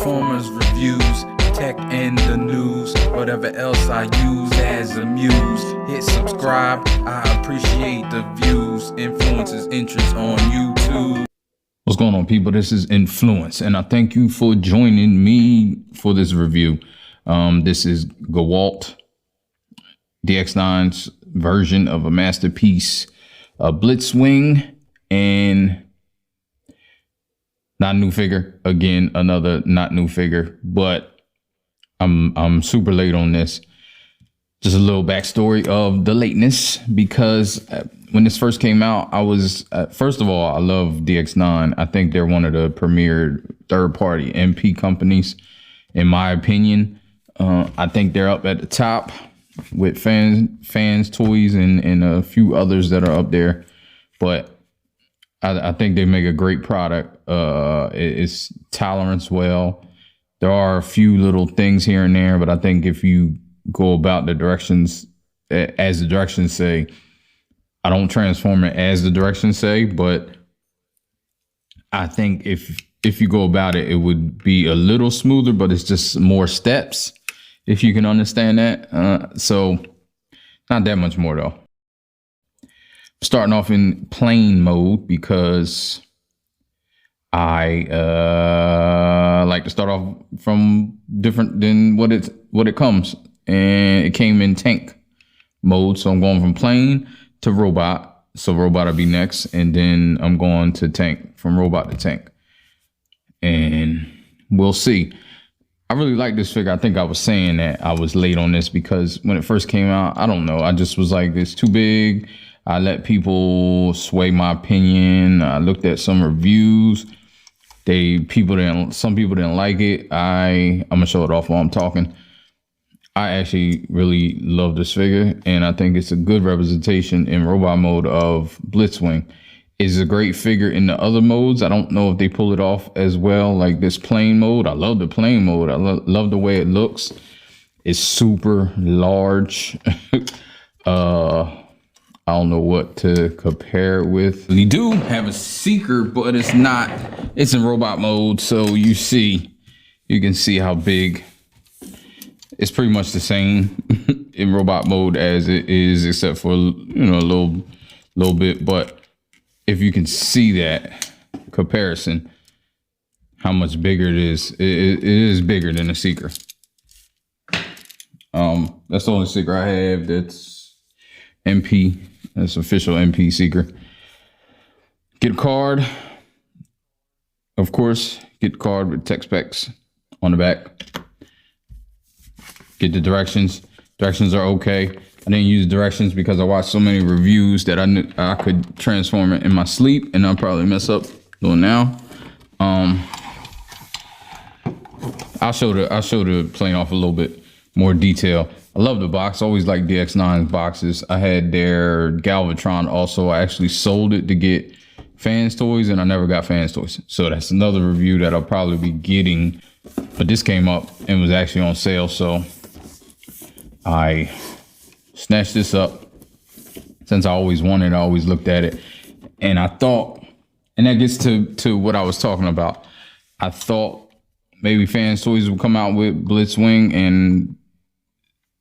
Transformers reviews, tech and the news, whatever else I use as a muse. Hit subscribe, I appreciate the views. Influences interest on YouTube. What's going on, people? This is Influence, and I thank you for joining me for this review. This is Gewalt, DX9's version of a masterpiece, a Blitzwing, and not new figure. Again, another not new figure, but I'm super late on this. Just a little backstory of the lateness, because when this first came out, I was first of all, I love DX9. I think they're one of the premier third-party MP companies, in my opinion. I think they're up at the top with fans toys and a few others that are up there, but I think they make a great product. It's tolerance well. There are a few little things here and there, but I think if you go about the directions as the directions say, I don't transform it as the directions say, but I think if you go about it, it would be a little smoother, but it's just more steps, if you can understand that. So not that much more though. Starting off in plain mode because I like to start off from different than what it comes, and it came in tank mode. So I'm going from plain to robot. So robot will be next, and then I'm going to tank, from robot to tank, and we'll see. I really like this figure. I think I was saying that I was late on this because when it first came out, I don't know, I just was like, it's too big. I let people sway my opinion. I looked at some reviews. Some people didn't like it. I'm gonna show it off while I'm talking. I actually really love this figure, and I think it's a good representation in robot mode of Blitzwing. It's a great figure in the other modes. I don't know if they pull it off as well, like this plain mode. I love the plain mode. I love the way it looks. It's super large. I don't know what to compare it with. We do have a seeker, but it's in robot mode. So you can see how big. It's pretty much the same in robot mode as it is, except for, you know, a little bit. But if you can see that comparison, how much bigger it is, it is bigger than a seeker. That's the only seeker I have that's MP. That's official MP seeker. Get a card. Of course, get the card with tech specs on the back. Get the directions. Directions are okay. I didn't use directions because I watched so many reviews that I knew I could transform it in my sleep, and I'll probably mess up doing now. I'll show the plane off a little bit more detail. I love the box. I always like DX9's boxes. I had their Galvatron also. I actually sold it to get fans toys, and I never got fans toys. So that's another review that I'll probably be getting. But this came up and was actually on sale, so I snatched this up. Since I always wanted, I always looked at it, and I thought, and that gets to what I was talking about. I thought maybe fans toys would come out with Blitzwing and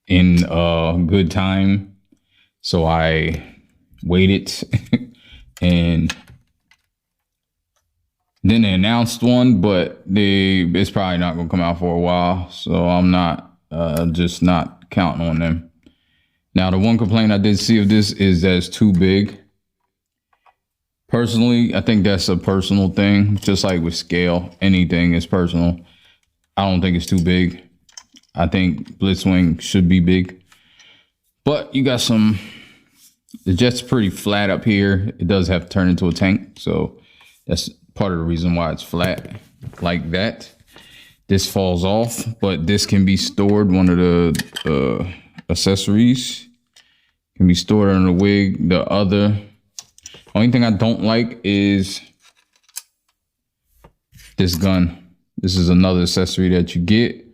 in good time, so I waited and then they announced one, but it's probably not gonna come out for a while, so I'm not just not counting on them. Now, the one complaint I did see of this is that it's too big. Personally, I think that's a personal thing. Just like with scale, anything is personal. I don't think it's too big. I think Blitzwing should be big, but you got the jet's pretty flat up here. It does have to turn into a tank, so that's part of the reason why it's flat like that. This falls off, but this can be stored. One of the accessories can be stored on the wig. The only thing I don't like is this gun. This is another accessory that you get.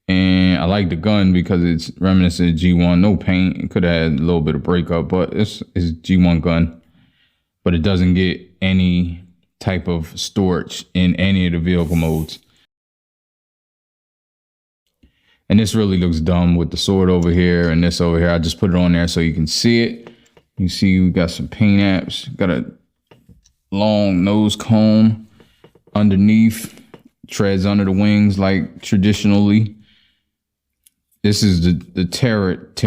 And I like the gun because it's reminiscent of G1. No paint. It could have had a little bit of breakup, but it's G1 gun. But it doesn't get any type of storage in any of the vehicle modes. And this really looks dumb with the sword over here and this over here. I just put it on there so you can see it. You see we got some paint apps, got a long nose cone underneath, treads under the wings like traditionally. This is the turret.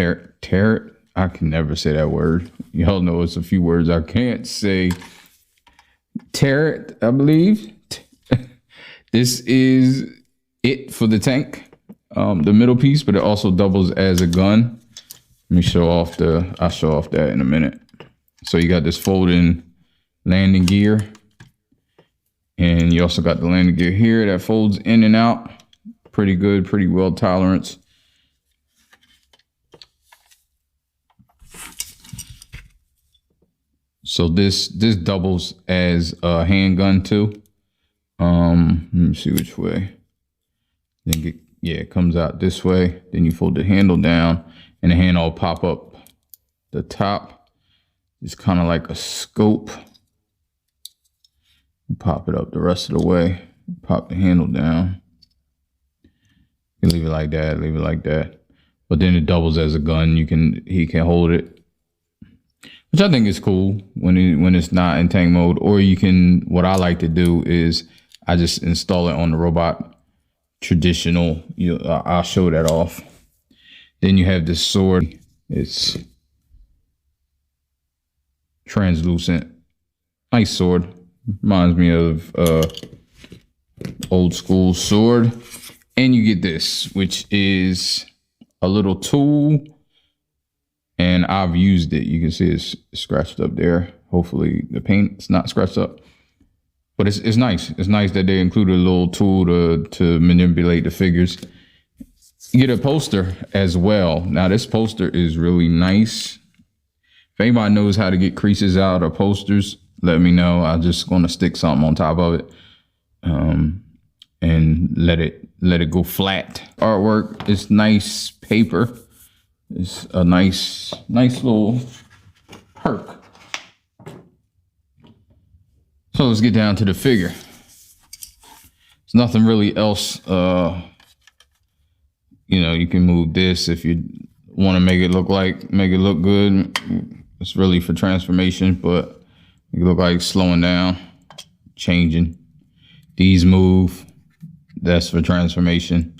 I can never say that word. Y'all know it's a few words I can't say. Turret, I believe. This is it for the tank, the middle piece, but it also doubles as a gun. Let me show off I'll show off that in a minute. So you got this folding landing gear, and you also got the landing gear here that folds in and out. Pretty good, pretty well tolerance. So this doubles as a handgun too. Let me see which way. Then it comes out this way. Then you fold the handle down, and the handle will pop up the top. It's kind of like a scope. Pop it up the rest of the way. Pop the handle down. You leave it like that. Leave it like that. But then it doubles as a gun. He can hold it. Which I think is cool when it's not in tank mode. Or you can, what I like to do is I just install it on the robot. Traditional, I'll show that off. Then you have this sword. It's translucent. Nice sword. Reminds me of old school sword. And you get this, which is a little tool. And I've used it. You can see it's scratched up there. Hopefully the paint's not scratched up. But it's nice. It's nice that they included a little tool to manipulate the figures. You get a poster as well. Now this poster is really nice. If anybody knows how to get creases out of posters, let me know. I'm just going to stick something on top of it, and let it go flat. Artwork. It's nice paper. It's a nice little perk. So let's get down to the figure. There's nothing really else. You can move this if you want to make it look good. It's really for transformation, but it look like slowing down, changing. These move. That's for transformation.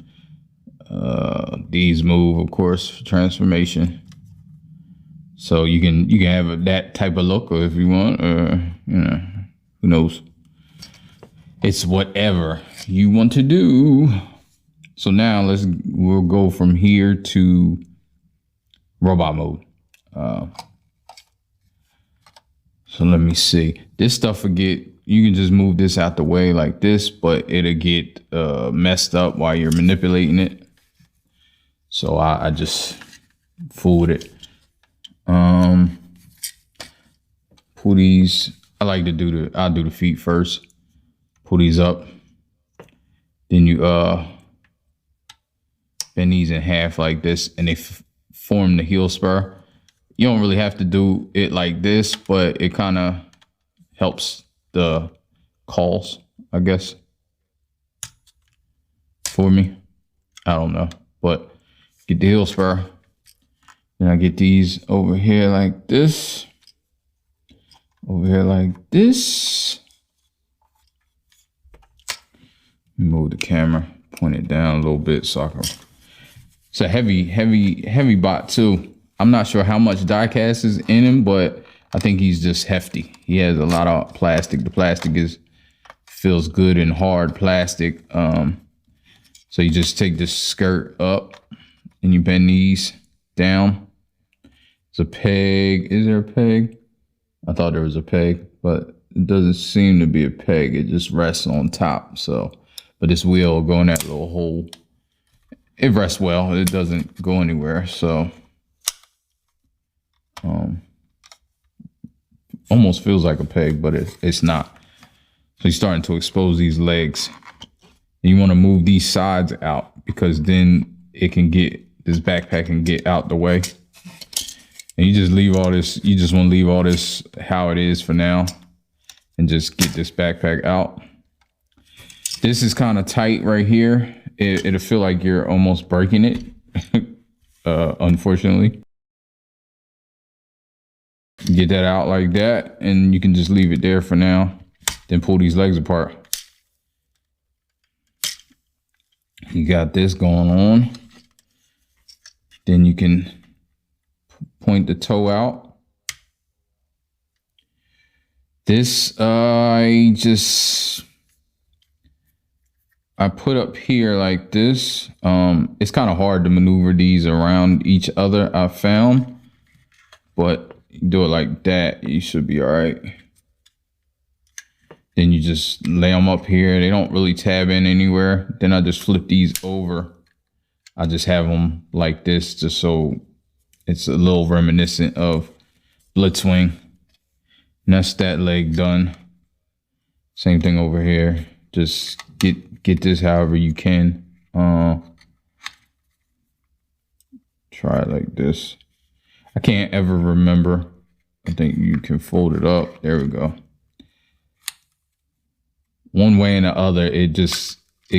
These move, of course, for transformation. So you can have that type of look, or if you want, who knows? It's whatever you want to do. So now we'll go from here to robot mode. So let me see. This stuff you can just move this out the way like this, but it'll get messed up while you're manipulating it. So I just fooled it. Pull these. I like to I'll do the feet first. Pull these up. Then you bend these in half like this, and they form the heel spur. You don't really have to do it like this, but it kind of helps the calls, I guess, for me. I don't know, but get the heel spur. Then I get these over here like this. Over here like this. Move the camera, point it down a little bit so I can. It's a heavy bot too. I'm not sure how much die cast is in him, but I think he's just hefty. He has a lot of plastic. The plastic feels good and hard plastic. So you just take this skirt up and you bend these down. It's a peg. Is there a peg? I thought there was a peg, but it doesn't seem to be a peg. It just rests on top. So, but this wheel will go in that little hole. It rests well. It doesn't go anywhere. So, almost feels like a peg, but it's not. So you're starting to expose these legs. And you want to move these sides out because then this backpack can get out the way. And you just leave all this, you just want to leave all this how it is for now and just get this backpack out. This is kind of tight right here. it'll feel like you're almost breaking it. Unfortunately. Get that out like that, and you can just leave it there for now. Then pull these legs apart. You got this going on. Then you can point the toe out. This I put up here like this. It's kind of hard to maneuver these around each other, I found, but you do it like that, you should be all right. Then you just lay them up here. They don't really tab in anywhere. Then I just flip these over. I just have them like this, just so it's a little reminiscent of Blitzwing. And that's that leg done. Same thing over here. Just get this however you can. Try it like this. I can't ever remember. I think you can fold it up. There we go. One way and the other, it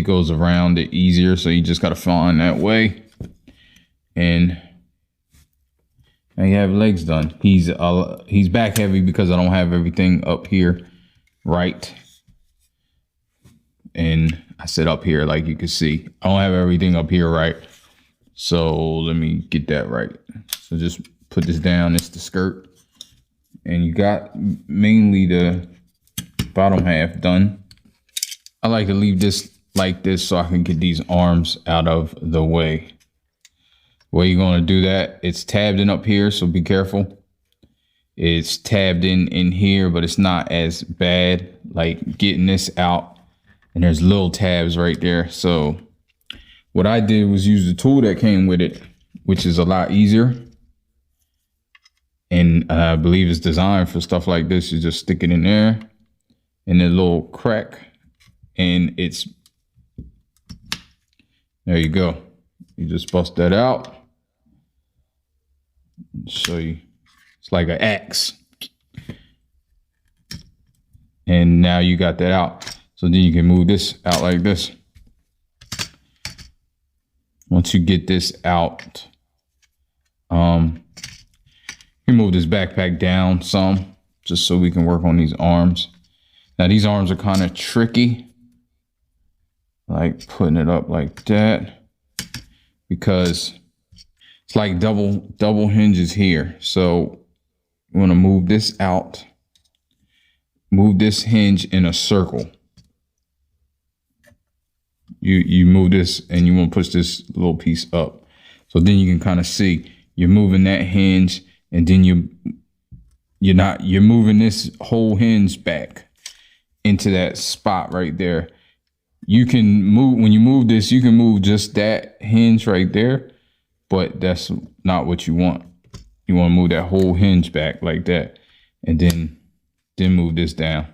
goes around it easier. So you just got to find that way. And now you have legs done. He's back heavy because I don't have everything up here right. And I said up here, like you can see, I don't have everything up here right. So let me get that right. So just put this down. It's the skirt. And you got mainly the bottom half done. I like to leave this like this so I can get these arms out of the way. The way you're going to do that, it's tabbed in up here, so be careful. It's tabbed in here, but it's not as bad. Like getting this out, and there's little tabs right there. So what I did was use the tool that came with it, which is a lot easier. And I believe it's designed for stuff like this. You just stick it in there, and a little crack, and it's, there you go. You just bust that out. Show you, it's like an axe. And now you got that out. So then you can move this out like this. Once you get this out, you move this backpack down some, just so we can work on these arms. Now these arms are kind of tricky, like putting it up like that, because it's like double hinges here. So you want to move this out, move this hinge in a circle. You move this and you want to push this little piece up. So then you can kind of see you're moving that hinge, and then you're moving this whole hinge back into that spot right there. You can move, when you move this, you can move just that hinge right there, but that's not what you want. You want to move that whole hinge back like that, and then move this down.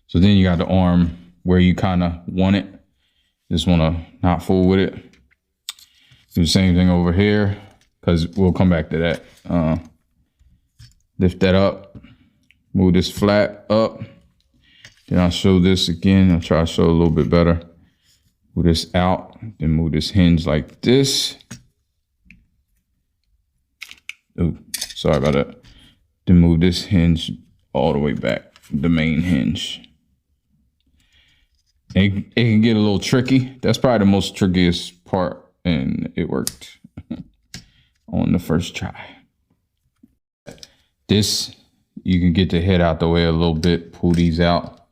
So then you got the arm where you kind of want it. Just want to not fool with it. Do the same thing over here, because we'll come back to that. Lift that up, move this flat up. Then I'll show this again. I'll try to show a little bit better. Move this out, then move this hinge like this. Oh, sorry about that. Then move this hinge all the way back, the main hinge. It can get a little tricky. That's probably the most trickiest part, and it worked on the first try. This, you can get the head out the way a little bit, pull these out.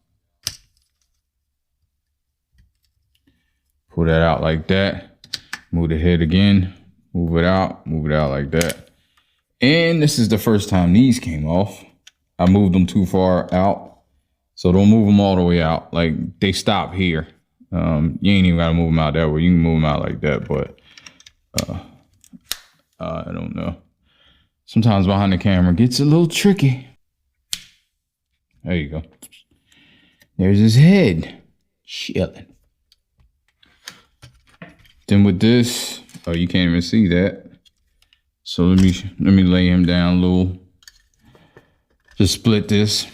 Pull that out like that. Move the head again, move it out like that. And this is the first time these came off. I moved them too far out. So don't move them all the way out. Like, they stop here. You ain't even gotta move them out that way. You can move them out like that, but I don't know. Sometimes behind the camera gets a little tricky. There you go. There's his head, chilling. Then with this, oh, you can't even see that. So let me lay him down a little. Just split this.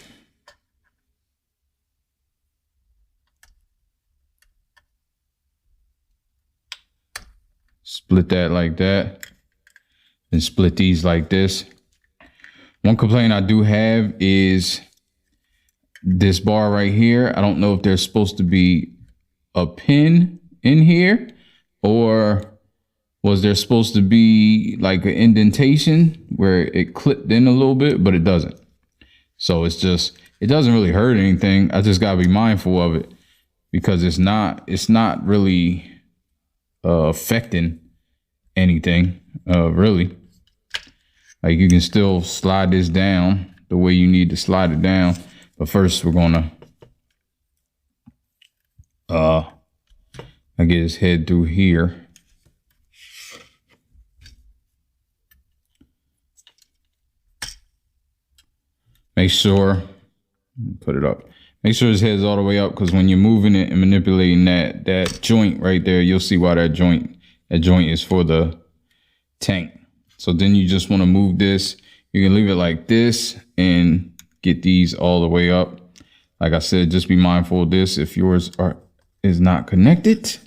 split that like that, and split these like this. One complaint I do have is this bar right here. I don't know if there's supposed to be a pin in here, or was there supposed to be like an indentation where it clipped in a little bit, but it doesn't. So it's just, it doesn't really hurt anything. I just gotta be mindful of it because it's not really affecting anything really. Like you can still slide this down the way you need to slide it down. But first we're gonna I get his head through here. Make sure, put it up. Make sure his head's all the way up, because when you're moving it and manipulating that joint right there, you'll see why that joint is for the tank. So then you just want to move this. You can leave it like this and get these all the way up. Like I said, just be mindful of this if yours is not connected.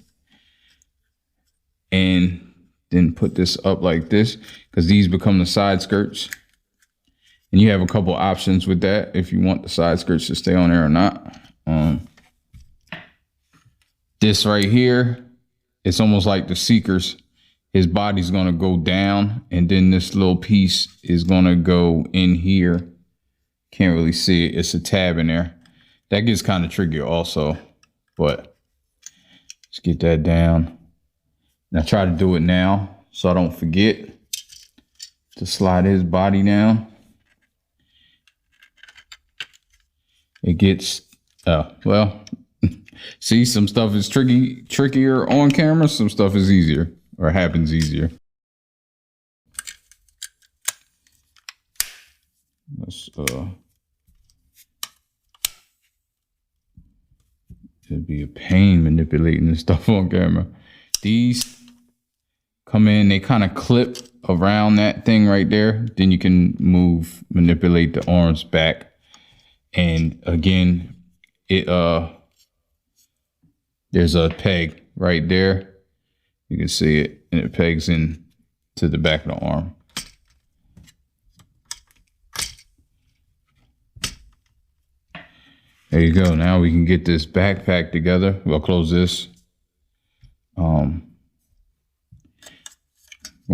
And then put this up like this, because these become the side skirts. And you have a couple options with that if you want the side skirts to stay on there or not. This right here, it's almost like the Seekers. His body's gonna go down, and then this little piece is gonna go in here. Can't really see it. It's a tab in there. That gets kind of tricky also, but let's get that down. And I try to do it now so I don't forget to slide his body down. It gets, well, see, some stuff is trickier on camera. Some stuff is easier, or happens easier. Let's, it'd be a pain manipulating this stuff on camera. These come in, they kind of clip around that thing right there. Then you can manipulate the arms back. And again, there's a peg right there. You can see it, and it pegs in to the back of the arm. There you go. Now we can get this backpack together. We'll close this. We'll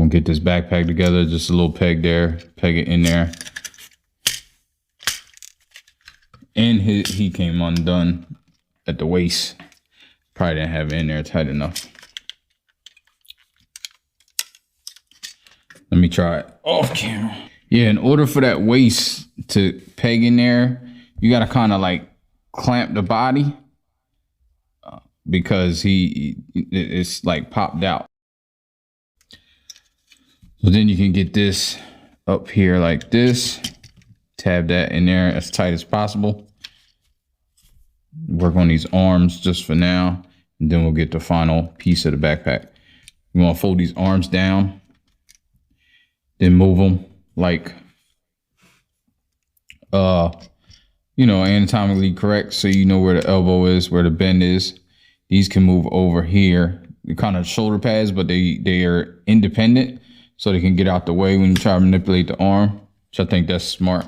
get this backpack together. Just a little peg there. Peg it in there. And he came undone at the waist. Probably didn't have it in there tight enough. Let me try it off camera. Yeah, in order for that waist to peg in there, you gotta kind of like clamp the body because it's like popped out. So then you can get this up here like this. Tab that in there as tight as possible. Work on these arms just for now, and then we'll get the final piece of the backpack. We want to fold these arms down, then move them like, you know, anatomically correct, so you know where the elbow is, where the bend is. These can move over here. They're kind of shoulder pads, but they are independent, so they can get out the way when you try to manipulate the arm, which I think that's smart.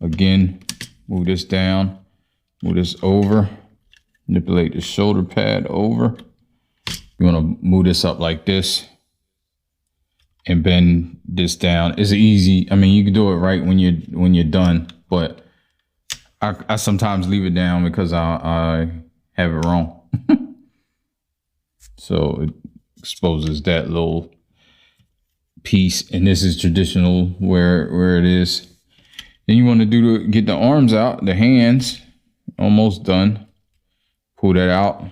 Again, move this down, move this over, manipulate the shoulder pad over. You want to move this up like this and bend this down. It's easy. I mean, you can do it right when you're done, but I sometimes leave it down because I have it wrong. So it exposes that little piece, and this is traditional where it is. Then you want to get the arms out, the hands, almost done. Pull that out.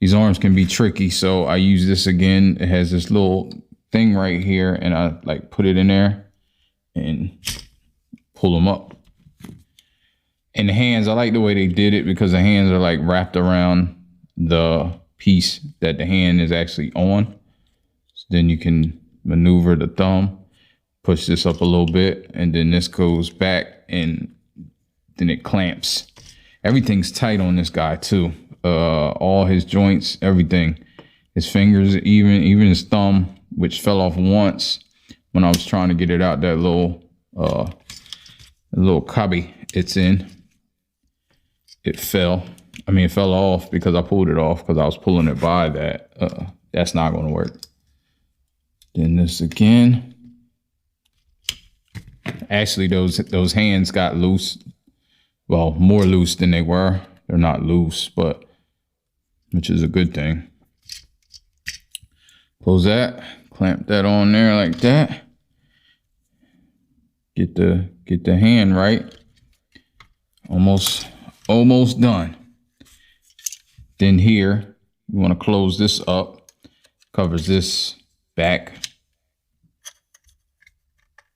These arms can be tricky, so I use this again. It has this little thing right here, and I like put it in there and pull them up. And the hands, I like the way they did it because the hands are like wrapped around the piece that the hand is actually on. So then you can maneuver the thumb, push this up a little bit, and then this goes back, and then it clamps. Everything's tight on this guy too. All his joints, everything His fingers, even his thumb, which fell off once when I was trying to get it out that little cubby it's in. It fell. I mean, it fell off because I pulled it off because I was pulling it by that. That's not going to work. Then this again. Actually, those hands got loose. Well, more loose than they were. They're not loose, but which is a good thing. Close that. Clamp that on there like that. Get the hand right. Almost done. Then here, you want to close this up. Covers this back.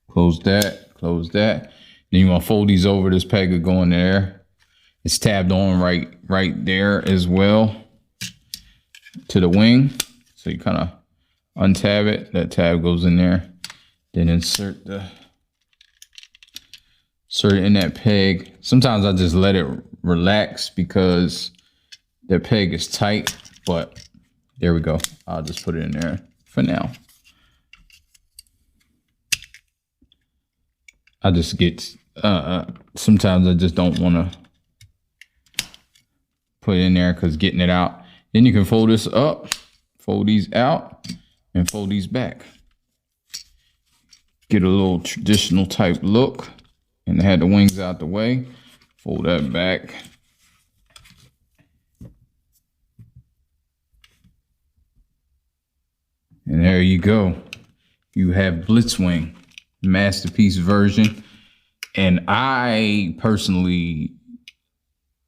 Close that. Close that. Then you want to fold these over. This peg will go in there. It's tabbed on right there as well to the wing. So you kind of untab it. That tab goes in there. Then insert it in that peg. Sometimes I just let it relax because the peg is tight, but there we go. I'll just put it in there for now. I just get, sometimes I just don't want to put it in there because getting it out. Then you can fold this up, fold these out, and fold these back. Get a little traditional type look. And had the wings out the way. Fold that back. And there you go. You have Blitzwing, masterpiece version. And I personally,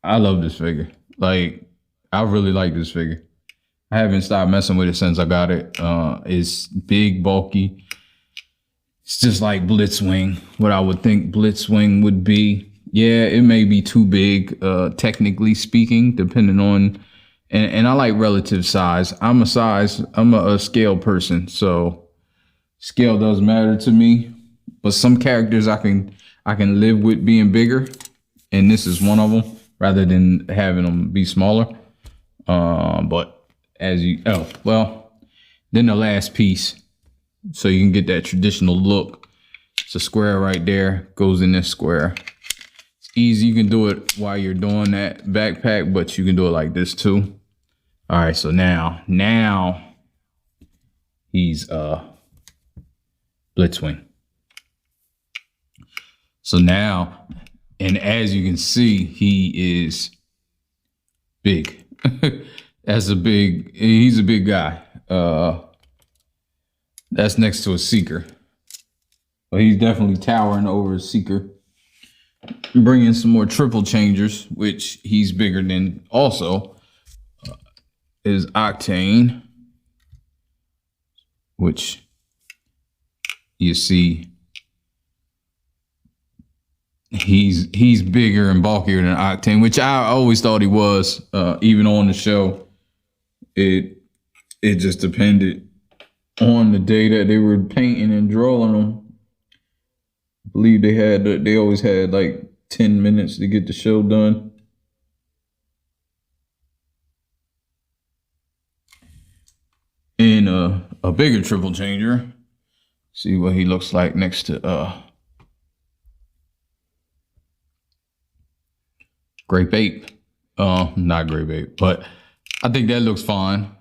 I love this figure. Like, I really like this figure. I haven't stopped messing with it since I got it. It's big, bulky. It's just like Blitzwing, what I would think Blitzwing would be. Yeah, it may be too big, technically speaking, depending on, and I like relative size. I'm a scale person, so scale does matter to me. But some characters I can live with being bigger, and this is one of them, rather than having them be smaller. But as you, then the last piece. So you can get that traditional look. It's a square right there, goes in this square. It's easy, you can do it while you're doing that backpack, but you can do it like this too. All right, so now he's Blitzwing. So now, and as you can see, he is big. He's a big guy. That's next to a Seeker. But he's definitely towering over a Seeker. Bringing some more triple changers, which he's bigger than also, is Octane. Which you see, he's bigger and bulkier than Octane, which I always thought he was, even on the show. It just depended on the day that they were painting and drawing them. I believe they always had like 10 minutes to get the show done. And a bigger triple changer. See what he looks like next to Grape Ape. Not Grape Ape, but I think that looks fine.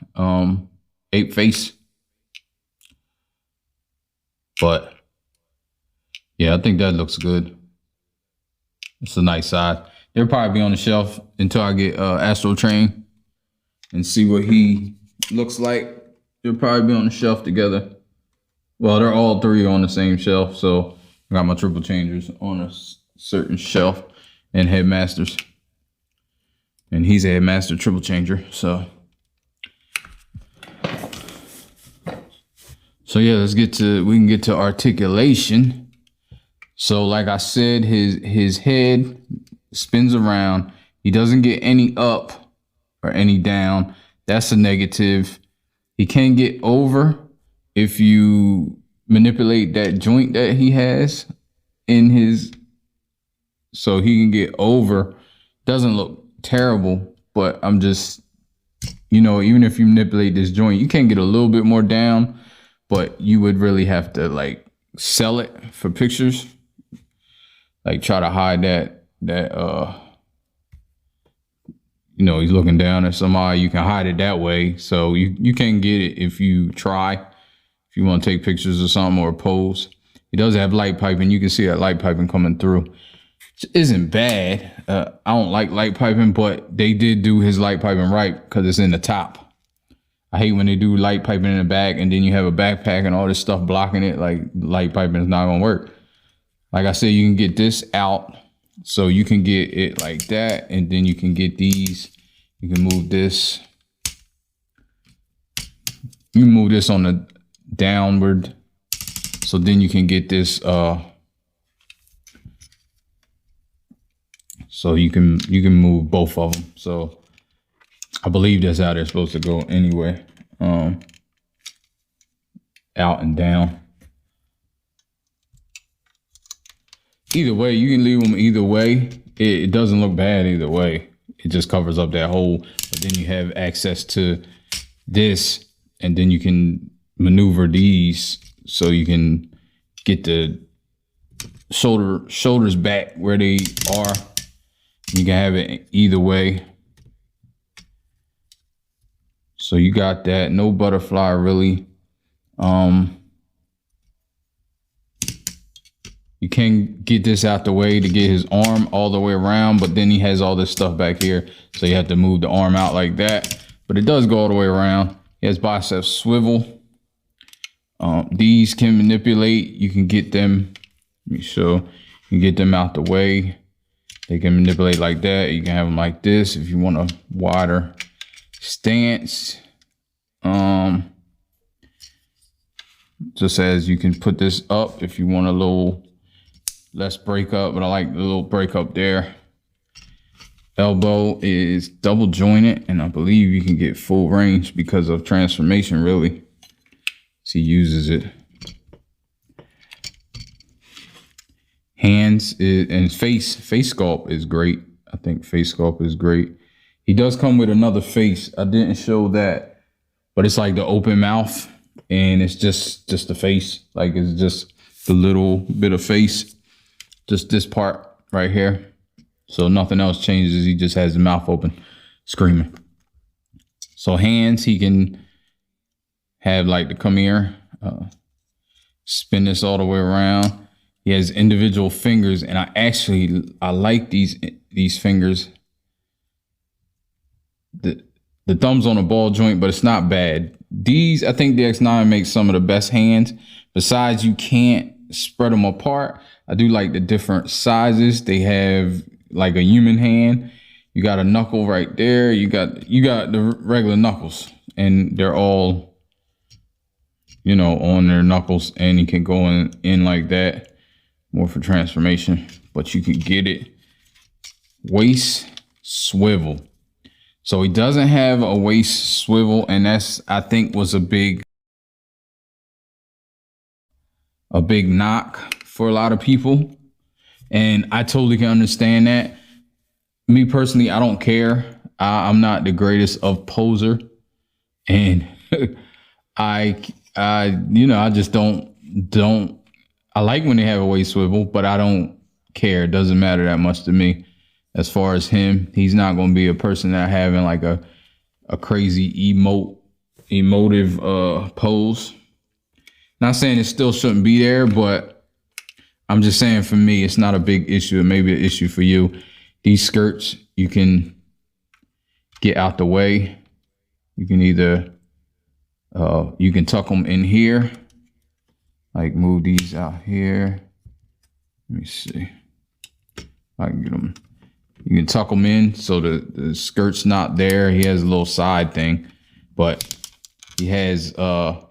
Ape face. But yeah, I think that looks good. It's a nice size. They'll probably be on the shelf until I get Astro Train and see what he looks like. They'll probably be on the shelf together. Well, they're all three on the same shelf, so I got my triple changers on a certain shelf and Headmasters. And he's a Headmaster triple changer, so yeah, we can get to articulation. So like I said, his head spins around. He doesn't get any up or any down. That's a negative. He can get over if you manipulate that joint that he has in his, so he can get over. Doesn't look terrible, but I'm just, you know, even if you manipulate this joint, you can get a little bit more down, but you would really have to like sell it for pictures. Like try to hide that you know, he's looking down at somebody. You can hide it that way. So you can get it if you try. If you want to take pictures or something or pose. He does have light piping. You can see that light piping coming through. Which isn't bad. I don't like light piping, but they did do his light piping right because it's in the top. I hate when they do light piping in the back and then you have a backpack and all this stuff blocking it. Like light piping is not gonna work. Like I said, you can get this out. So you can get it like that, and then you can get these. You can move this. You can move this on the downward. So then you can get this. So you can move both of them. So I believe that's how they're supposed to go anyway. Out and down. Either way, you can leave them either way. It doesn't look bad either way. It just covers up that hole. But then you have access to this, and then you can maneuver these so you can get the shoulders back where they are. You can have it either way. So you got that. No butterfly really. You can get this out the way to get his arm all the way around, but then he has all this stuff back here. So you have to move the arm out like that, but it does go all the way around. He has biceps swivel. These can manipulate. You can get them, let me show, you can get them out the way. They can manipulate like that. You can have them like this if you want a wider stance. Just as you can put this up if you want a little less break up, but I like the little break up there. Elbow is double jointed, and I believe you can get full range because of transformation, really. So he uses it. Hands and face sculpt is great. I think face sculpt is great. He does come with another face. I didn't show that, but it's like the open mouth, and it's just the face. Like it's just the little bit of face. Just this part right here. So nothing else changes. He just has the mouth open, screaming. So hands, he can have like the come here, spin this all the way around. He has individual fingers, and I like these fingers. The thumb's on a ball joint, but it's not bad. These, I think DX9 makes some of the best hands. Besides, you can't spread them apart. I do like the different sizes. They have like a human hand. You got a knuckle right there. You got the regular knuckles, and they're all, you know, on their knuckles, and you can go in like that, more for transformation, but you can get it. Waist swivel. So he doesn't have a waist swivel, and that's, I think, was a big knock for a lot of people, and I totally can understand that. Me personally, I don't care. I'm not the greatest of poser, and I just don't. I like when they have a waist swivel, but I don't care. It doesn't matter that much to me. As far as him, he's not going to be a person that having like a crazy emotive pose. Not saying it still shouldn't be there, but I'm just saying for me, it's not a big issue. It may be an issue for you. These skirts, you can get out the way. You can either, you can tuck them in here, like move these out here. Let me see if I can get them. You can tuck them in so the skirt's not there. He has a little side thing, but he has, and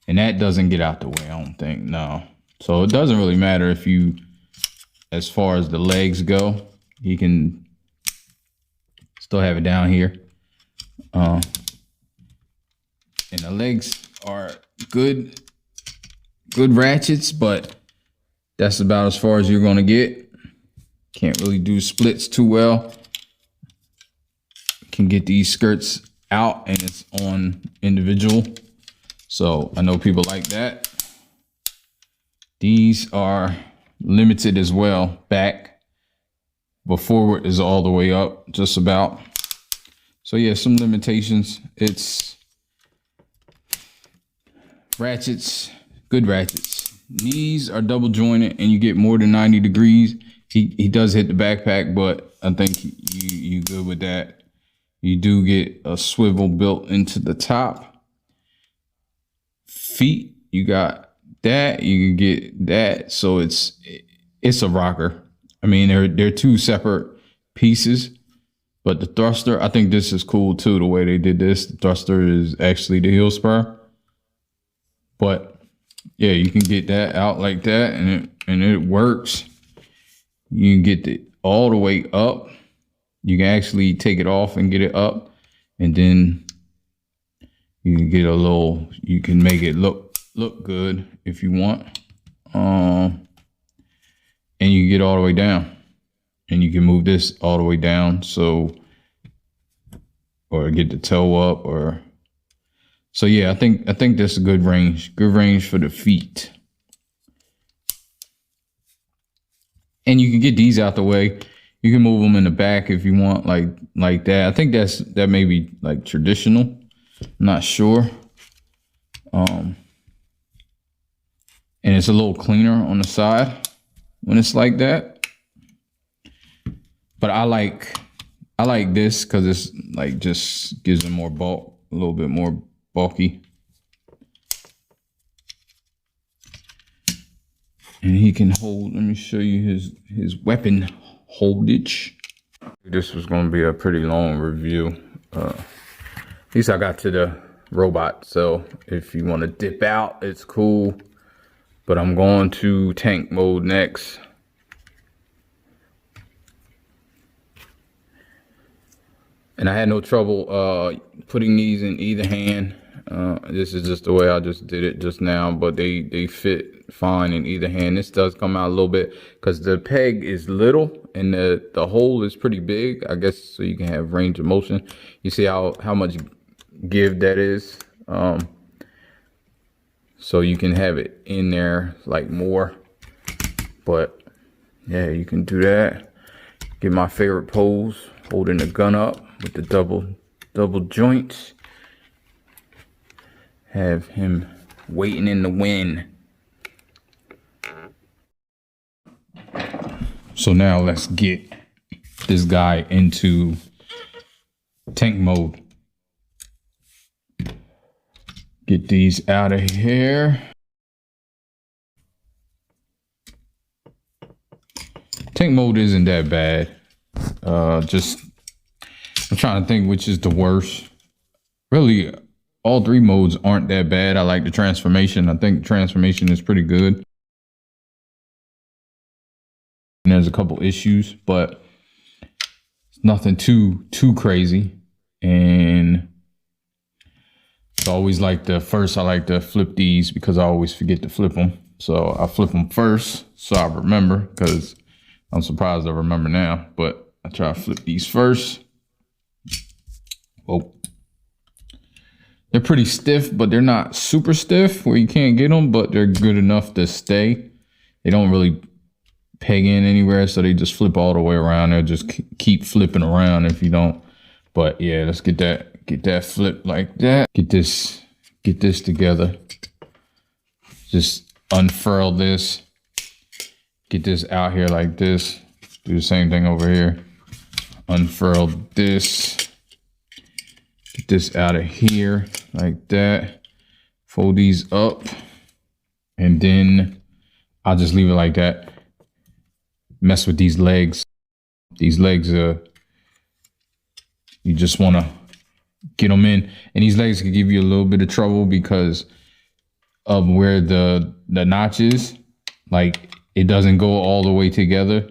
that doesn't get out the way, I don't think, no. So it doesn't really matter if you, as far as the legs go, he can still have it down here. And the legs are good ratchets, but that's about as far as you're gonna get. Can't really do splits too well. can get these skirts out and it's on individual. So I know people like that. These are limited as well, back, but forward is all the way up, just about. So yeah, some limitations. It's ratchets, good ratchets. Knees are double jointed and you get more than 90 degrees. He does hit the backpack, but I think you good with that. You do get a swivel built into the top. Feet, you got that, you can get that. So it's a rocker. I mean, they're two separate pieces, but the thruster, I think this is cool too, the way they did this. The thruster is actually the heel spur. But yeah, you can get that out like that and it works. You can get it all the way up. You can actually take it off and get it up, and then you can get a little, you can make it look good if you want. And you can get all the way down, and you can move this all the way down. So, or get the toe up, or so yeah, I think that's a good range for the feet. And you can get these out the way. You can move them in the back if you want, like that. I think that may be like traditional. I'm not sure. And it's a little cleaner on the side when it's like that. But I like this because it's like just gives them more bulk, a little bit more bulky. And he can hold, let me show you his weapon holdage. This was going to be a pretty long review. At least I got to the robot. So if you want to dip out, it's cool. But I'm going to tank mode next. And I had no trouble putting these in either hand. This is just the way I just did it just now, but they fit fine in either hand. This does come out a little bit because the peg is little and the hole is pretty big, I guess, so you can have range of motion. You see how much give that is. So you can have it in there like more. But yeah, you can do that. Get my favorite pose, holding the gun up with the double joints. Have him waiting in the wind. So now let's get this guy into tank mode. Get these out of here. Tank mode isn't that bad. Just, I'm trying to think which is the worst. Really, all three modes aren't that bad. I like the transformation. I think transformation is pretty good. And there's a couple issues, but it's nothing too crazy. And I always like I like to flip these because I always forget to flip them. So I flip them first so I remember, because I'm surprised I remember now, but I try to flip these first. Oh. They're pretty stiff, but they're not super stiff where you can't get them, but they're good enough to stay. They don't really peg in anywhere, so they just flip all the way around. They'll just keep flipping around if you don't. But yeah, let's get that flip like that. Get this together. Just unfurl this. Get this out here like this. Do the same thing over here. Unfurl this. Get this out of here like that. Fold these up. And then I'll just leave it like that. Mess with these legs. These legs, you just want to get them in. And these legs can give you a little bit of trouble because of where the notch is. Like, it doesn't go all the way together.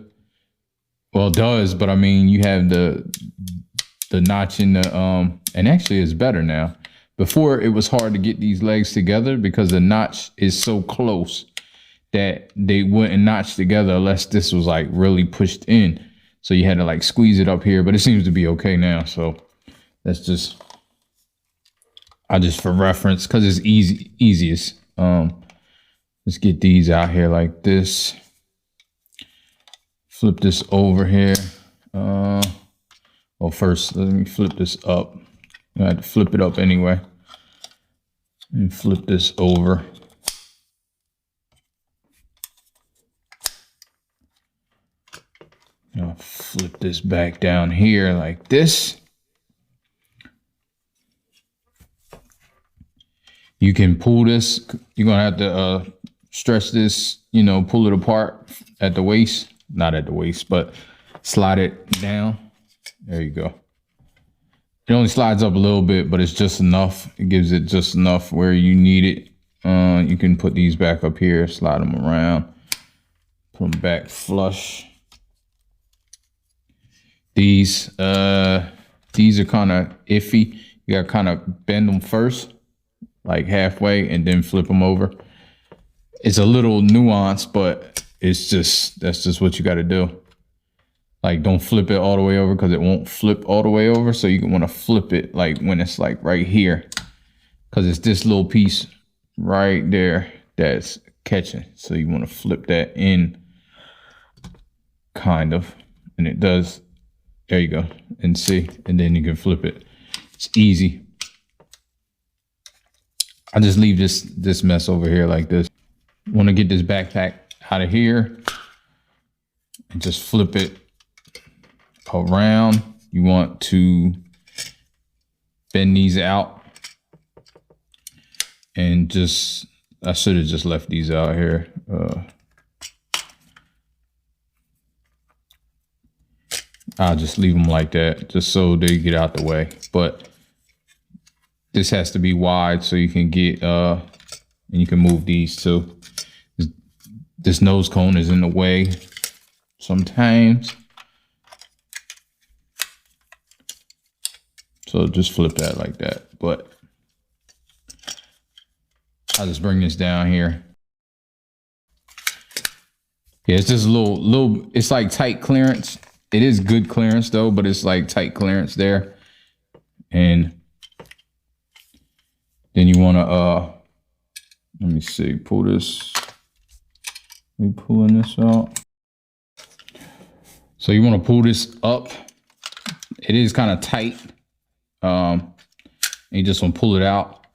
Well, it does, but I mean, you have the notch in the, and actually it's better now. Before, it was hard to get these legs together because the notch is so close that they wouldn't notch together unless this was like really pushed in. So you had to like squeeze it up here, but it seems to be okay now. So That's just, I just for reference, because it's easiest. Let's get these out here like this. Flip this over here. Well, first, let me flip this up. I had to flip it up anyway. And flip this over. I'll flip this back down here like this. You can pull this. You're gonna have to stretch this, you know, pull it apart at the waist. Not at the waist, but slide it down. There you go. It only slides up a little bit, but it's just enough. It gives it just enough where you need it. You can put these back up here, slide them around, put them back flush. These are kind of iffy. You gotta kind of bend them first, like halfway, and then flip them over. It's a little nuanced, but it's just, that's just what you gotta do. Like, don't flip it all the way over because it won't flip all the way over. So you want to flip it like when it's like right here, because it's this little piece right there that's catching. So you want to flip that in, kind of, and it does. There you go, and see, and then you can flip it. It's easy. I just leave this mess over here like this. Want to get this backpack out of here and just flip it around. You want to bend these out and just, I should have just left these out here. I'll just leave them like that just so they get out the way. But this has to be wide so you can get, and you can move these too. This nose cone is in the way sometimes. So just flip that like that. But I'll just bring this down here. Yeah, it's just a little, it's like tight clearance. It is good clearance though, but it's like tight clearance there. And then you want to, let me see, pull this. We pulling this out. So you want to pull this up. It is kind of tight. And you just want to pull it out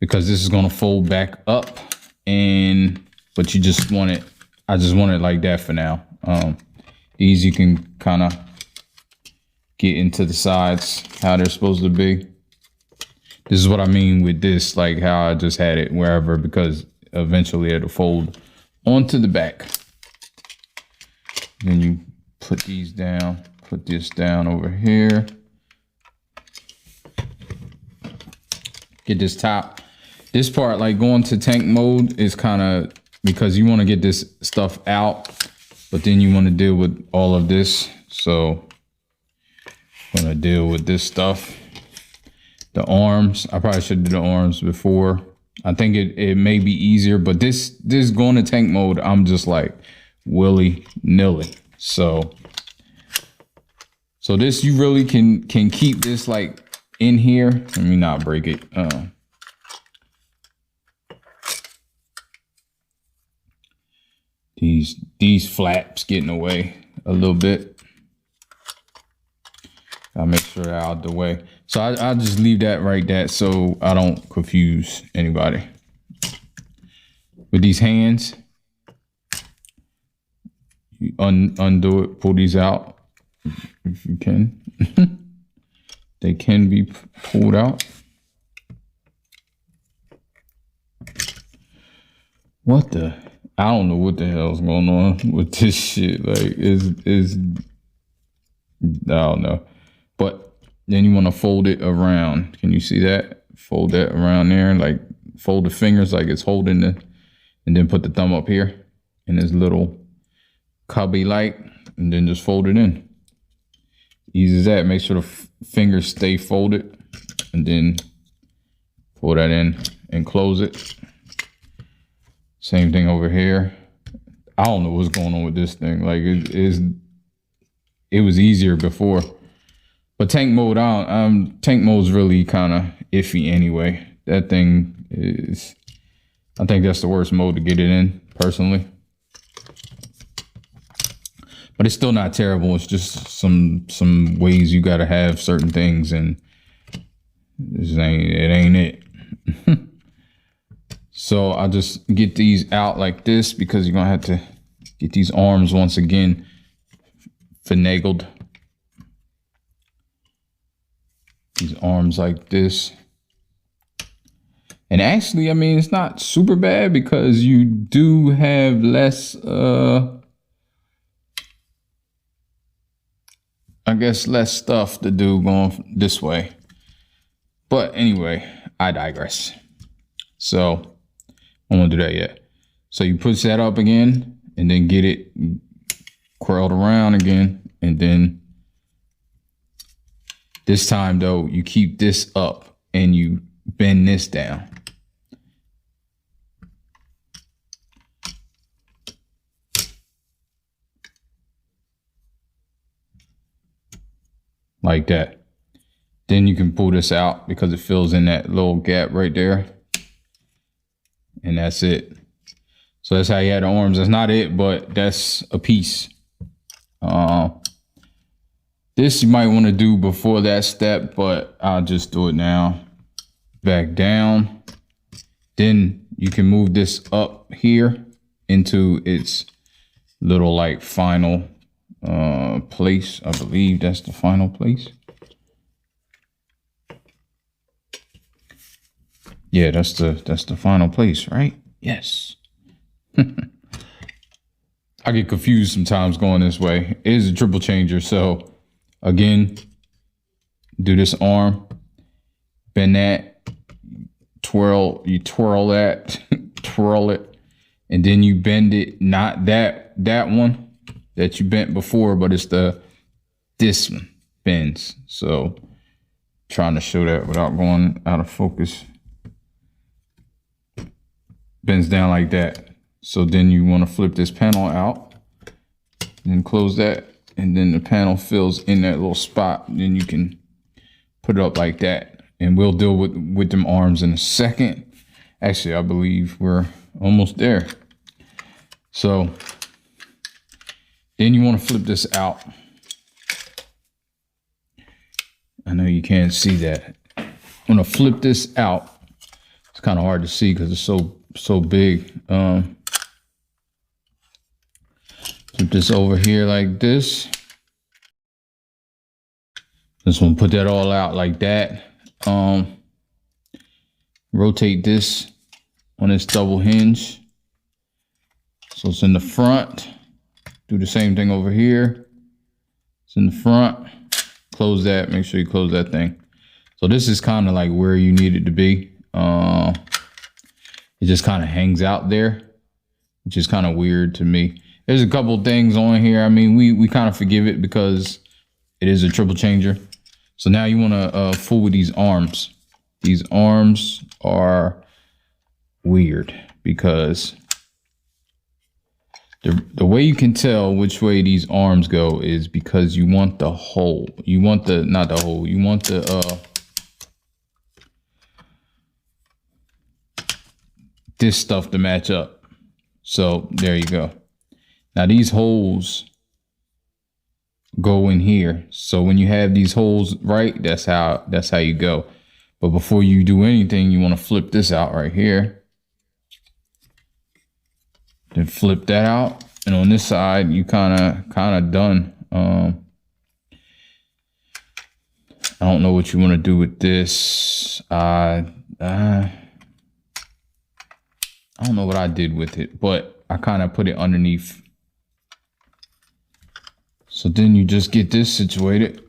because this is going to fold back up, but you just want it, I just want it like that for now. These you can kind of get into the sides how they're supposed to be. This is what I mean with this, like how I just had it wherever, because eventually it'll fold onto the back. Then you put these down, put this down over here. Get this top. This part, like going to tank mode, is kind of because you want to get this stuff out, but then you want to deal with all of this. So I'm gonna deal with this stuff. The arms, I probably should do the arms before. I think it may be easier, but this going to tank mode, I'm just like willy-nilly. So this, you really can keep this like in here. Let me not break it. These flaps getting away a little bit. I'll make sure they're out the way. So I'll just leave that right there so I don't confuse anybody. With these hands, you undo it, pull these out if you can. They can be pulled out. What the? I don't know what the hell's going on with this shit. Like, I don't know. But then you want to fold it around. Can you see that? Fold that around there. Like, fold the fingers like it's holding the, and then put the thumb up here in this little cubby like, and then just fold it in. Easy as that. Make sure the fingers stay folded, and then pull that in and close it. Same thing over here. I don't know what's going on with this thing. Like, it was easier before. So I'm gonna do it again. So you want to fold it around. Can you see that? Fold that around there. Like, fold the fingers like it's holding the, and then put the thumb up here in this little cubby like, and then just fold it in. Easy as that. Make sure the fingers stay folded, and then pull that in and close it. Same thing over here. I don't know what's going on with this thing. Like, it was easier before. But tank mode, tank mode's really kind of iffy anyway. That thing is, I think that's the worst mode to get it in, personally. But it's still not terrible. It's just some ways you gotta have certain things, and it ain't it. So I'll just get these out like this, because you're gonna have to get these arms once again finagled. These arms like this. And actually, I mean, it's not super bad, because you do have less, I guess less stuff to do going this way. But anyway, I digress. So I won't do that yet. So you push that up again, and then get it curled around again. And then this time though, you keep this up and you bend this down. Like that. Then you can pull this out, because it fills in that little gap right there. And that's it. So that's how you add the arms. That's not it, but that's a piece. This you might want to do before that step, but I'll just do it now. Back down. Then you can move this up here into its little like final place. I believe that's the final place. Yeah, that's the final place, right? Yes. I get confused sometimes going this way. It is a triple changer, so again, do this arm, bend that, twirl, you twirl that, twirl it, and then you bend it, not that one that you bent before, but it's this one bends. So trying to show that without going out of focus. Bends down like that. So then you want to flip this panel out and close that, and then the panel fills in that little spot. Then you can put it up like that, and we'll deal with them arms in a second. Actually, I believe we're almost there. So then you want to flip this out. I know you can't see that. I'm gonna flip this out. It's kind of hard to see because it's so big. Flip this over here like this. Just want to put that all out like that. Rotate this on this double hinge, so it's in the front. Do the same thing over here. It's in the front. Close that. Make sure you close that thing. So this is kind of like where you need it to be. It just kind of hangs out there, which is kind of weird to me. There's a couple things on here. I mean, we kind of forgive it because it is a triple changer. So now you want to fool with these arms. These arms are weird because the way you can tell which way these arms go is because you want the hole. You want the, not the hole, you want the, this stuff to match up. So there you go. Now these holes go in here. So when you have these holes right, that's how you go. But before you do anything, you want to flip this out right here. Then flip that out. And on this side, you kind of done. I don't know what you want to do with this. I don't know what I did with it, but I kind of put it underneath. So then you just get this situated.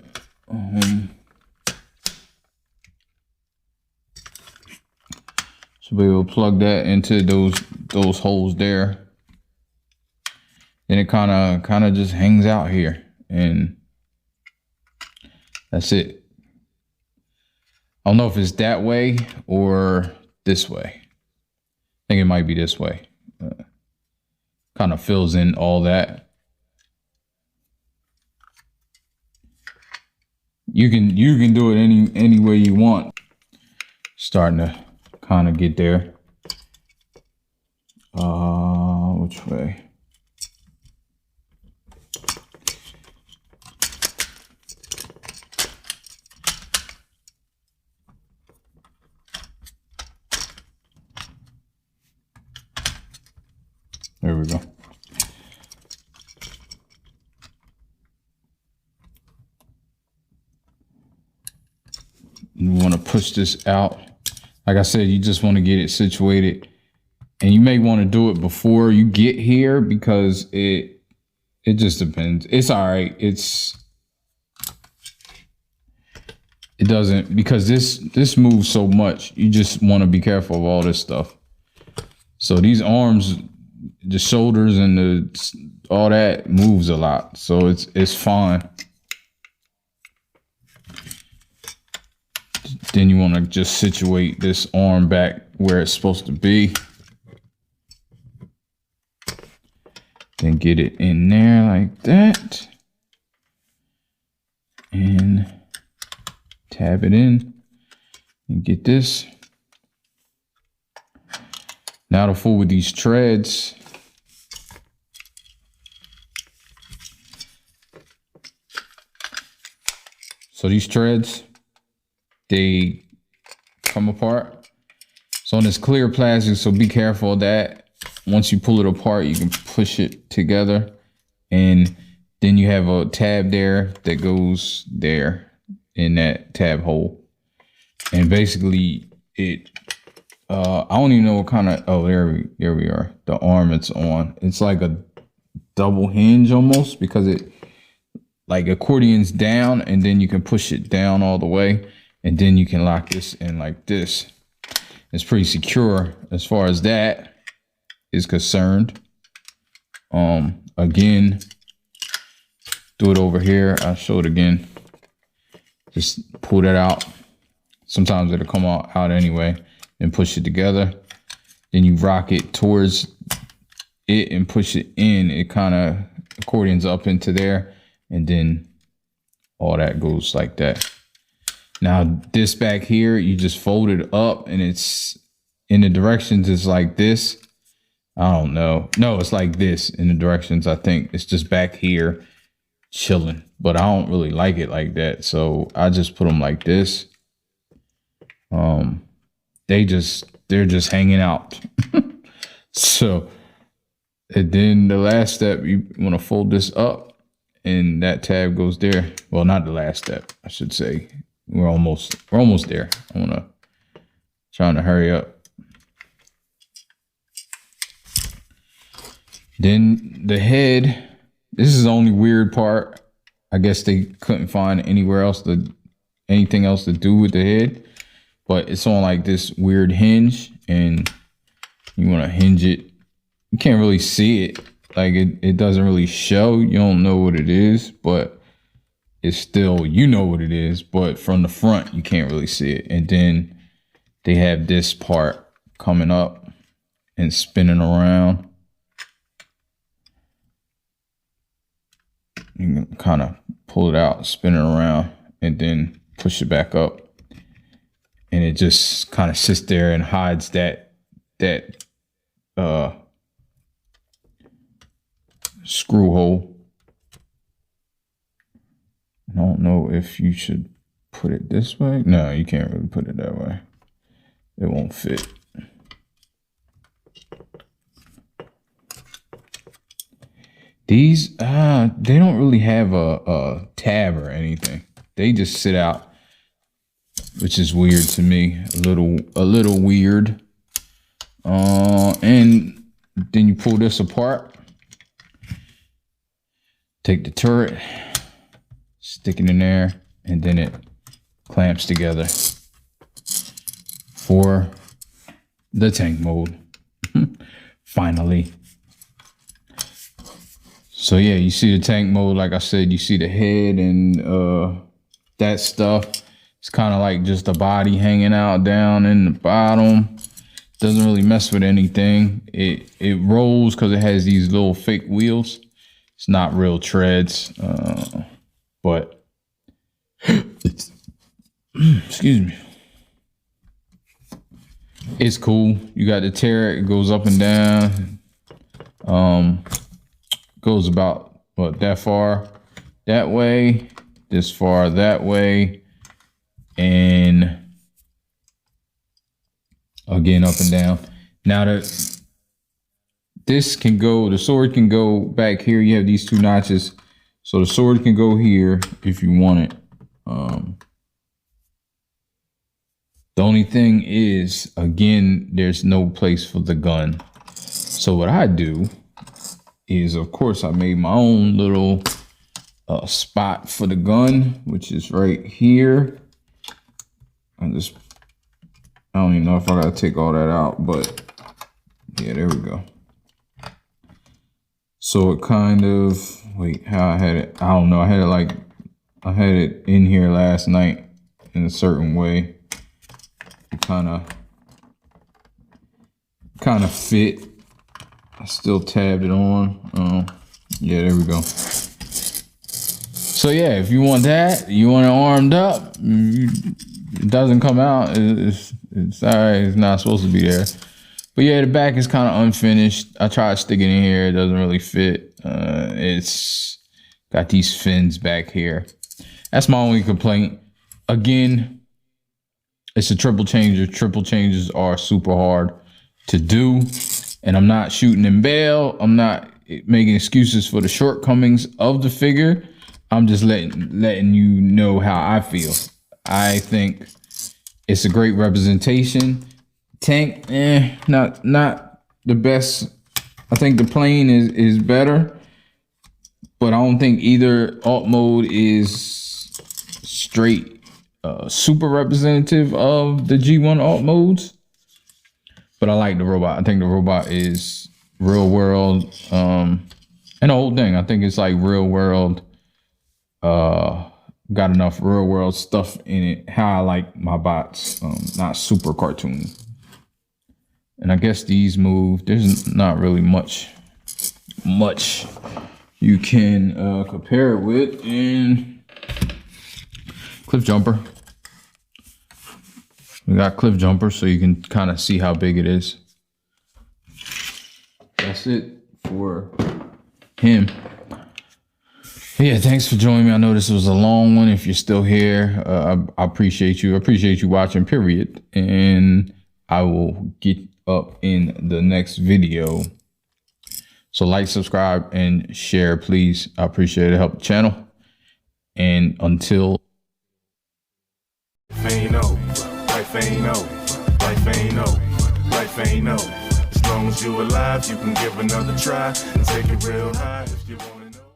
So we will plug that into those holes there. Then it kind of just hangs out here, and that's it. I don't know if it's that way or this way. I think it might be this way. Kind of fills in all that. You can do it any way you want. Starting to kind of get there. Which way? There we go. You want to push this out. Like I said, you just want to get it situated. And you may want to do it before you get here because it just depends. It's all right. It doesn't, because this moves so much. You just want to be careful of all this stuff. So these arms, the shoulders and all that moves a lot. So it's fine. Then you want to just situate this arm back where it's supposed to be. Then get it in there like that. And tab it in and get this. Now to fool with these treads. So these treads, they come apart. So on this clear plastic, so be careful of that. Once you pull it apart, you can push it together. And then you have a tab there that goes there in that tab hole. And basically it, I don't even know what kind of, oh, there we are. The arm it's on. It's like a double hinge almost, because it like accordions down and then you can push it down all the way. And then you can lock this in like this. It's pretty secure as far as that is concerned. Again, do it over here. I'll show it again. Just pull that out. Sometimes it'll come out anyway. And push it together. Then you rock it towards it and push it in. It kind of accordions up into there. And then all that goes like that. Now this back here, you just fold it up and it's in the directions it's like this. I don't know. No, it's like this in the directions. I think it's just back here chilling, but I don't really like it like that. So I just put them like this. They're just hanging out. So, and then the last step, you want to fold this up and that tab goes there. Well, not the last step, I should say. We're almost there. Trying to hurry up. Then the head, this is the only weird part. I guess they couldn't find anything else to do with the head, but it's on like this weird hinge and you want to hinge it. You can't really see it. Like it doesn't really show. You don't know what it is, but it's still, you know what it is, but from the front, you can't really see it. And then they have this part coming up and spinning around. You can kind of pull it out, spin it around, and then push it back up. And it just kind of sits there and hides that screw hole. I don't know if you should put it this way. No, you can't really put it that way. It won't fit. These, they don't really have a tab or anything. They just sit out, which is weird to me. A little weird. And then you pull this apart. Take the turret, stick it in there, and then it clamps together for the tank mode. Finally. So yeah, you see the tank mode, like I said, you see the head and that stuff. It's kind of like just the body hanging out down in the bottom. Doesn't really mess with anything. It rolls because it has these little fake wheels. It's not real treads, but Excuse me. It's cool. You got the tear, it goes up and down. Goes about what, that far that way, this far that way, and again up and down. Now that this can go, the sword can go back here. You have these two notches, so the sword can go here if you want it. The only thing is, again, there's no place for the gun. So what I do is, of course, I made my own little spot for the gun, which is right here. I don't even know if I gotta take all that out, but yeah, there we go. So it kind of, wait, how I had it, I don't know. I had it in here last night in a certain way. It kind of fit. I still tabbed it on. Yeah, there we go. So yeah, if you want that, you want it armed up, it doesn't come out. It's sorry, it's not supposed to be there. But yeah, the back is kind of unfinished. I tried sticking it in here. It doesn't really fit. It's got these fins back here. That's my only complaint. Again, it's a triple changer. Triple changes are super hard to do. And I'm not shooting in bail. I'm not making excuses for the shortcomings of the figure. I'm just letting you know how I feel. I think it's a great representation. Tank, not the best. I think the plane is better, but I don't think either alt mode is straight super representative of the G1 alt modes. But I like the robot. I think the robot is real world, and the whole thing. I think it's like real world. Got enough real world stuff in it. How I like my bots, not super cartoon. And I guess these move. There's not really much you can compare it with. And cliff jumper. We got cliff jumper, so you can kind of see how big it is. That's it for him. Yeah, thanks for joining me. I know this was a long one. If you're still here, I appreciate you. I appreciate you watching, period. And I will get up in the next video. So like, subscribe, and share, please. I appreciate it. Help the channel. And until... Life ain't over. Life ain't over. Life ain't over. Life ain't over. As long as you alive, you can give another try and take it real high if you want.